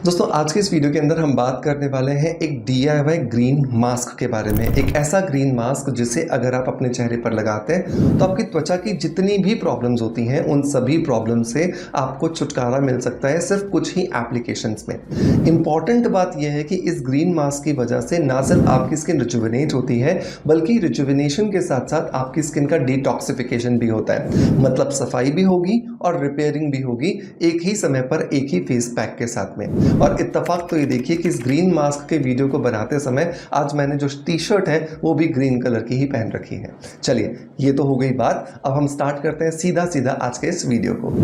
दोस्तों आज के इस वीडियो के अंदर हम बात करने वाले हैं एक DIY ग्रीन मास्क के बारे में। एक ऐसा ग्रीन मास्क जिसे अगर आप अपने चेहरे पर लगाते हैं तो आपकी त्वचा की जितनी भी प्रॉब्लम्स होती हैं उन सभी प्रॉब्लम से आपको छुटकारा मिल सकता है सिर्फ कुछ ही एप्लीकेशंस में। इंपॉर्टेंट बात यह है कि इस ग्रीन मास्क की वजह से ना सिर्फ आपकी स्किन रिजुविनेट होती है बल्कि रिजुविनेशन के साथ साथ आपकी स्किन का डिटॉक्सिफिकेशन भी होता है। मतलब सफाई भी होगी और रिपेयरिंग भी होगी एक ही समय पर एक ही फेस पैक के साथ में। और इत्तेफाक तो ये देखिए कि इस ग्रीन मास्क के वीडियो को बनाते समय आज मैंने जो टी शर्ट है वो भी ग्रीन कलर की ही पहन रखी है। चलिए ये तो हो गई बात, अब हम स्टार्ट करते हैं सीधा सीधा आज के इस वीडियो को।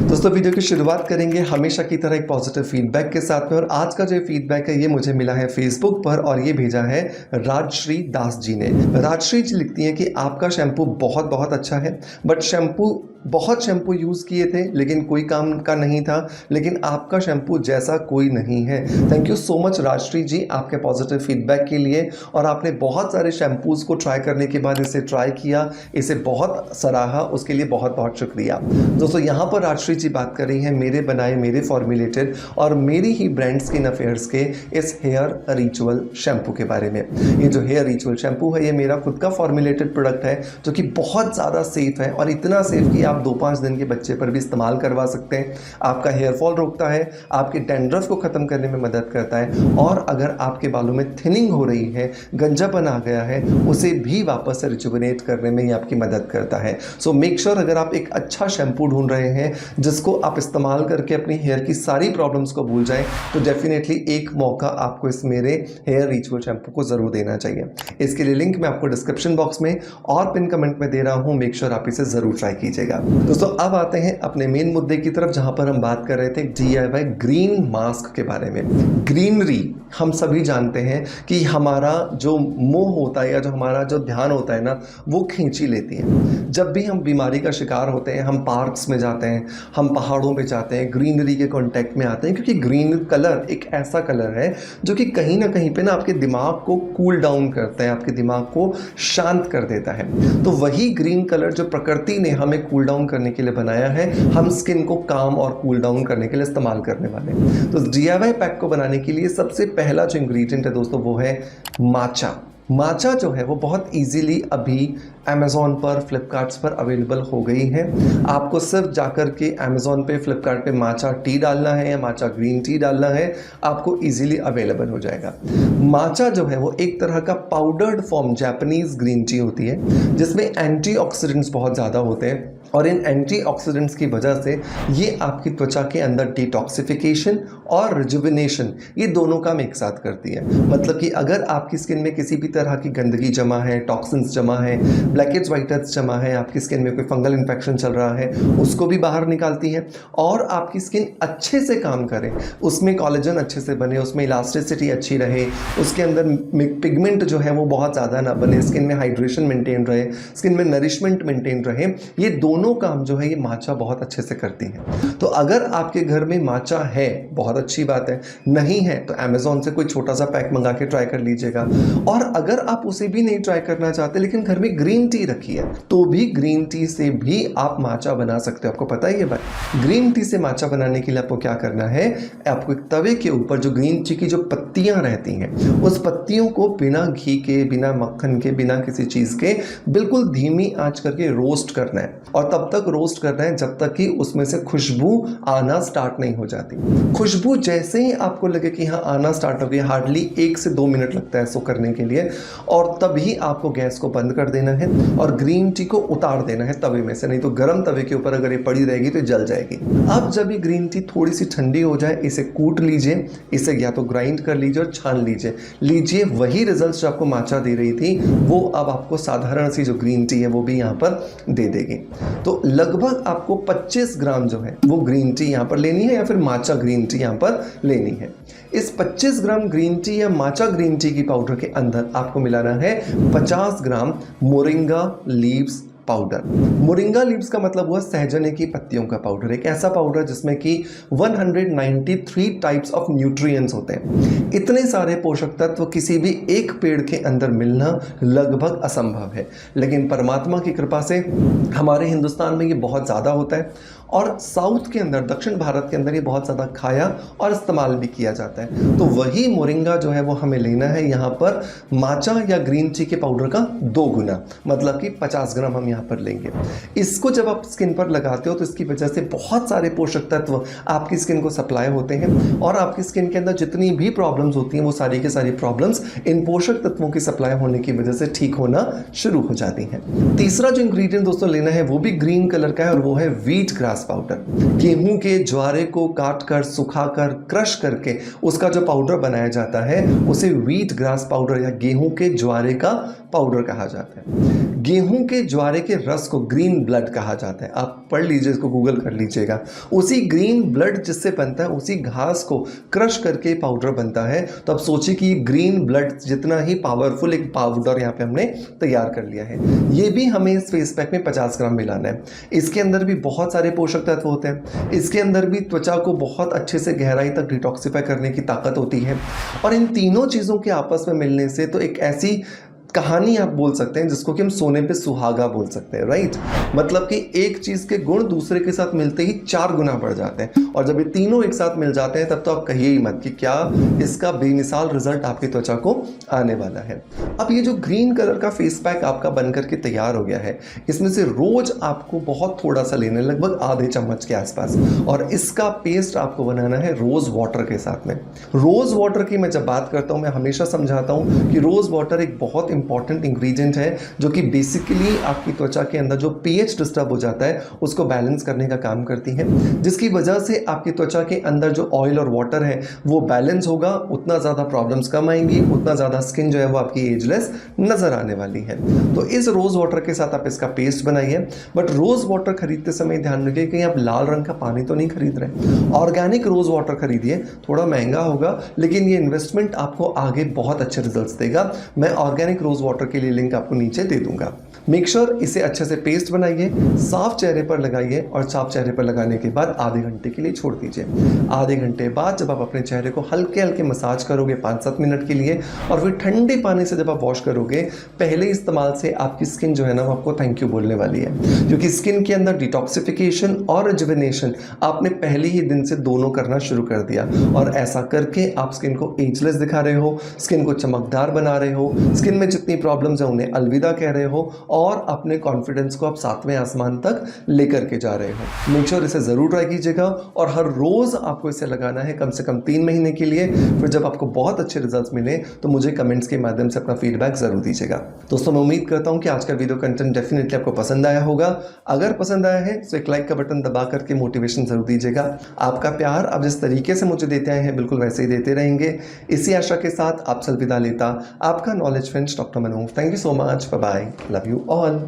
दोस्तों वीडियो की शुरुआत करेंगे हमेशा की तरह एक पॉजिटिव फीडबैक के साथ में। और आज का जो फीडबैक है ये मुझे मिला है फेसबुक पर और ये भेजा है राजश्री दास जी ने। राजश्री जी लिखती हैं कि आपका शैम्पू बहुत बहुत अच्छा है, बट बहुत शैम्पू यूज़ किए थे लेकिन कोई काम का नहीं था, लेकिन आपका शैम्पू जैसा कोई नहीं है। Thank you so much Rajshri ji आपके पॉजिटिव फीडबैक के लिए। और आपने बहुत सारे शैम्पूज़ को ट्राई करने के बाद इसे ट्राई किया, इसे बहुत सराहा, उसके लिए बहुत बहुत शुक्रिया। दोस्तों यहाँ पर राजश्री जी बात कर रही हैं मेरे बनाए, मेरे फॉर्मुलेटेड और मेरी ही ब्रांड स्किन अफेयर्स के इस हेयर रिचुअल शैम्पू के बारे में। ये जो हेयर रिचुअल शैम्पू है ये मेरा खुद का फॉर्मुलेटेड प्रोडक्ट है जो कि बहुत ज़्यादा सेफ है और इतना सेफ कि आप 2-5 दिन के बच्चे पर भी इस्तेमाल करवा सकते हैं। आपका हेयर फॉल रोकता है, आपके डैंड्रफ को ख़त्म करने में मदद करता है और अगर आपके बालों में थिनिंग हो रही है, गंजापन आ गया है, उसे भी वापस से रिजुविनेट करने में ये आपकी मदद करता है। सो मेक श्योर अगर आप एक अच्छा शैम्पू ढूंढ रहे हैं जिसको आप इस्तेमाल करके अपनी हेयर की सारी प्रॉब्लम्स को भूल जाएं तो डेफिनेटली एक मौका आपको इस मेरे हेयर रिचुअल शैम्पू को ज़रूर देना चाहिए। इसके लिए लिंक मैं आपको डिस्क्रिप्शन बॉक्स में और पिन कमेंट में दे रहा हूँ, मेक श्योर आप इसे ज़रूर ट्राई कीजिएगा। दोस्तों अब आते हैं अपने मेन मुद्दे की तरफ जहां पर हम बात कर रहे थे DIY ग्रीन मास्क के बारे में। ग्रीनरी हम सभी जानते हैं कि हमारा जो मोह होता है या जो हमारा जो ध्यान होता है ना वो खींची लेती है। जब भी हम बीमारी का शिकार होते हैं हम पार्क्स में जाते हैं, हम पहाड़ों पे जाते हैं, ग्रीनरी के कांटेक्ट में आते हैं क्योंकि ग्रीन कलर एक ऐसा कलर है जो कि कहीं ना कहीं पे ना आपके दिमाग को कूल डाउन करता है, आपके दिमाग को शांत कर देता है। तो वही ग्रीन कलर जो प्रकृति ने हमें कूल डाउन करने के लिए बनाया है हम स्किन को काम और कूल डाउन करने के लिए इस्तेमाल करने वाले हैं। तो DIY पैक को बनाने के लिए सबसे पहला जो इंग्रेडिएंट है दोस्तों वो है माचा। माचा जो है वो बहुत इजीली अभी अमेज़ॉन पर, फ्लिपकार्ट्स पर अवेलेबल हो गई है। आपको सिर्फ जाकर के अमेज़ॉन पे, फ्लिपकार्ट पे माचा टी डालना है या माचा ग्रीन टी डालना है, आपको इजीली अवेलेबल हो जाएगा। माचा जो है वो एक तरह का powdered form Japanese green tea होती है जिसमें एंटीऑक्सीडेंट्स बहुत ज़्यादा होते हैं और इन एंटीऑक्सीडेंट्स की वजह से ये आपकी त्वचा के अंदर डिटॉक्सिफिकेशन और रिजुविनेशन ये दोनों काम एक साथ करती है। मतलब कि अगर आपकी स्किन में किसी भी तरह की गंदगी जमा है, टॉक्सिन्स जमा है, ब्लैकेट्स व्हाइट्स जमा है, आपकी स्किन में कोई फंगल इन्फेक्शन चल रहा है उसको भी बाहर निकालती है और आपकी स्किन अच्छे से काम करे, उसमें कोलेजन अच्छे से बने, उसमें इलास्टिसिटी अच्छी रहे, उसके अंदर पिगमेंट जो है वो बहुत ज़्यादा ना बने, स्किन में हाइड्रेशन मेंटेन रहे, स्किन में नरिशमेंट मेंटेन रहे, ये दोनों काम जो है ये माचा बहुत अच्छे से करती है। तो अगर आपके घर में माचा है बहुत अच्छी बात है, नहीं है तो अमेज़ॉन से कोई छोटा सा पैक मंगा के ट्राई कर लीजिएगा। और अगर आप उसे भी नहीं ट्राई करना चाहते लेकिन घर में ग्रीन टी रखी है तो भी ग्रीन टी से भी आप माचा बना सकते हो। आपको पता ही है भाई, ग्रीन टी से माचा बनाने के लिए आपको क्या करना है, आपको एक तवे के ऊपर जो ग्रीन टी की जो पत्तियां रहती हैं उस पत्तियों को बिना घी के, बिना मक्खन के, बिना किसी चीज़ के बिल्कुल धीमी आंच करके रोस्ट करना है और तब तक रोस्ट करना है जब तक कि उसमें से खुशबू आना स्टार्ट नहीं हो जाती। खुशबू जैसे ही आपको लगे कि हाँ आना स्टार्ट हो गई, हार्डली 1 से 2 मिनट लगता है इसको करने के लिए, और तभी आपको गैस को बंद कर देना है और ग्रीन टी को उतार देना है तवे में से, नहीं तो गर्म तवे के ऊपर अगर ये पड़ी रहेगी तो जल जाएगी। अब जब ये ग्रीन टी थोड़ी सी ठंडी हो जाए इसे कूट लीजिए, इसे या तो ग्राइंड कर लीजिए और छान लीजिए वही रिजल्ट जो आपको माचा दे रही थी वो अब आपको साधारण सी जो ग्रीन टी है वो भी यहाँ पर दे देगी। तो लगभग आपको 25 ग्राम जो है वो ग्रीन टी यहाँ पर लेनी है या फिर माचा ग्रीन टी यहाँ पर लेनी है। इस 25 ग्राम ग्रीन टी या माचा ग्रीन टी की पाउडर के अंदर आपको मिलाना है 50 gram moringa leaves powder. Moringa leaves का मतलब हुआ सहजने की पत्तियों का पाउडर, एक ऐसा पाउडर जिसमें कि 193 टाइप्स ऑफ न्यूट्रिएंट्स होते हैं। इतने सारे पोषक तत्व किसी भी एक पेड़ के अंदर मिलना लगभग असंभव है, लेकिन परमात्मा की कृपा से हमारे हिंदुस्तान में ये बहुत ज़्यादा होता है और साउथ के अंदर, दक्षिण भारत के अंदर ये बहुत ज़्यादा खाया और इस्तेमाल भी किया जाता है। तो वही मोरिंगा जो है वो हमें लेना है यहाँ पर माचा या ग्रीन टी के पाउडर का 2 गुना, मतलब कि 50 ग्राम हम यहाँ पर लेंगे। इसको जब आप स्किन पर लगाते हो तो इसकी वजह से बहुत सारे पोषक तत्व आपकी स्किन को सप्लाई होते हैं और आपकी स्किन के अंदर जितनी भी प्रॉब्लम्स होती हैं वो सारी की सारी प्रॉब्लम्स इन पोषक तत्वों की सप्लाई होने की वजह से ठीक होना शुरू हो जाती हैं। तीसरा जो इंग्रेडिएंट दोस्तों लेना है वो भी ग्रीन कलर का है और वो है व्हीट ग्रास पाउडर। गेहूं के ज्वारे को काटकर, सुखाकर, क्रश करके उसका जो पाउडर बनाया जाता है उसे व्हीट ग्रास पाउडर या गेहूं के ज्वारे का पाउडर कहा जाता है। गेहूं के ज्वारे के रस को ग्रीन ब्लड कहा जाता है। आप पढ़ लीजिए, इसको गूगल कर लीजिएगा। उसी ग्रीन ब्लड जिससे बनता है, उसी घास को क्रश करके पाउडर बनता है। तो अब सोचिए कि ग्रीन ब्लड जितना ही पावरफुल एक पाउडर यहाँ पे हमने तैयार कर लिया है। ये भी हमें इस फेस पैक में 50 ग्राम मिलाना है। इसके अंदर भी बहुत सारे पोषक तत्व होते हैं। इसके अंदर भी त्वचा को बहुत अच्छे से गहराई तक डिटॉक्सिफाई करने की ताकत होती है और इन तीनों चीज़ों के आपस में मिलने से तो एक ऐसी कहानी आप बोल सकते हैं जिसको कि हम सोने पे सुहागा बोल सकते हैं, राइट। मतलब कि एक चीज़ के गुण दूसरे के साथ मिलते ही 4 गुना बढ़ जाते हैं और जब ये तीनों एक साथ मिल जाते हैं तब तो आप कहिए ही मत कि क्या इसका बेमिसाल रिजल्ट आपकी त्वचा को आने वाला है। अब ये जो ग्रीन कलर का फेस पैक आपका बन करके तैयार हो गया है, इसमें से रोज आपको बहुत थोड़ा सा लेना है, लगभग आधे चम्मच के आसपास, और इसका पेस्ट आपको बनाना है रोज वाटर के साथ में। रोज वाटर की मैं जब बात करता हूँ, मैं हमेशा समझाता हूँ कि रोज वाटर एक बहुत इंपॉर्टेंट इंग्रेडिएंट है जो कि बेसिकली आपकी त्वचा के अंदर जो पीएच डिस्टर्ब हो जाता है उसको बैलेंस करने का काम करती है, जिसकी वजह से आपकी त्वचा के अंदर जो ऑयल और वाटर है वो बैलेंस होगा, उतना ज़्यादा प्रॉब्लम्स कम आएंगी, उतना ज़्यादा स्किन जो है वो आपकी एजलेस नज़र आने वाली है। तो इस रोज़ वाटर के साथ आप इसका पेस्ट बनाइए, बट रोज़ वाटर खरीदते समय ध्यान रखिए कहीं आप लाल रंग का पानी तो नहीं खरीद रहे। ऑर्गेनिक रोज़ वाटर खरीदिए, थोड़ा महंगा होगा लेकिन ये इन्वेस्टमेंट आपको आगे बहुत अच्छे रिजल्ट्स देगा। मैं ऑर्गेनिक रोज़ वाटर के लिए लिंक आपको नीचे दे दूंगा। मेक श्योर इसे अच्छे से पेस्ट बनाइए, साफ चेहरे पर लगाइए और साफ चेहरे पर लगाने के बाद आधे घंटे के लिए छोड़ दीजिए। आधे घंटे बाद जब आप अपने चेहरे को हल्के हल्के मसाज करोगे 5-7 मिनट के लिए और फिर ठंडे पानी से जब आप वॉश करोगे, पहले इस्तेमाल से आपकी स्किन जो है ना वो आपको थैंक यू बोलने वाली है, क्योंकि स्किन के अंदर डिटॉक्सिफिकेशन और रिजुवेनेशन आपने पहले ही दिन से दोनों करना शुरू कर दिया और ऐसा करके आप स्किन को एजलेस दिखा रहे हो, स्किन को चमकदार बना रहे हो, स्किन में जितनी प्रॉब्लम्स है उन्हें अलविदा कह रहे हो और अपने कॉन्फिडेंस को आप 7वें आसमान तक लेकर के जा रहे हो। मेक श्योर इसे ज़रूर ट्राई कीजिएगा और हर रोज़ आपको इसे लगाना है कम से कम 3 महीने के लिए। फिर जब आपको बहुत अच्छे रिजल्ट्स मिले तो मुझे कमेंट्स के माध्यम से अपना फीडबैक ज़रूर दीजिएगा। दोस्तों मैं उम्मीद करता हूँ कि आज का वीडियो कंटेंट डेफिनेटली आपको पसंद आया होगा। अगर पसंद आया है तो एक लाइक का बटन दबा करके मोटिवेशन ज़रूर दीजिएगा। आपका प्यार आप जिस तरीके से मुझे देते आए हैं बिल्कुल वैसे ही देते रहेंगे। इसी आशा के साथ आपसे अलविदा लेता आपका knowledge friends doctor Manoj. Thank you so much, bye bye, love you all.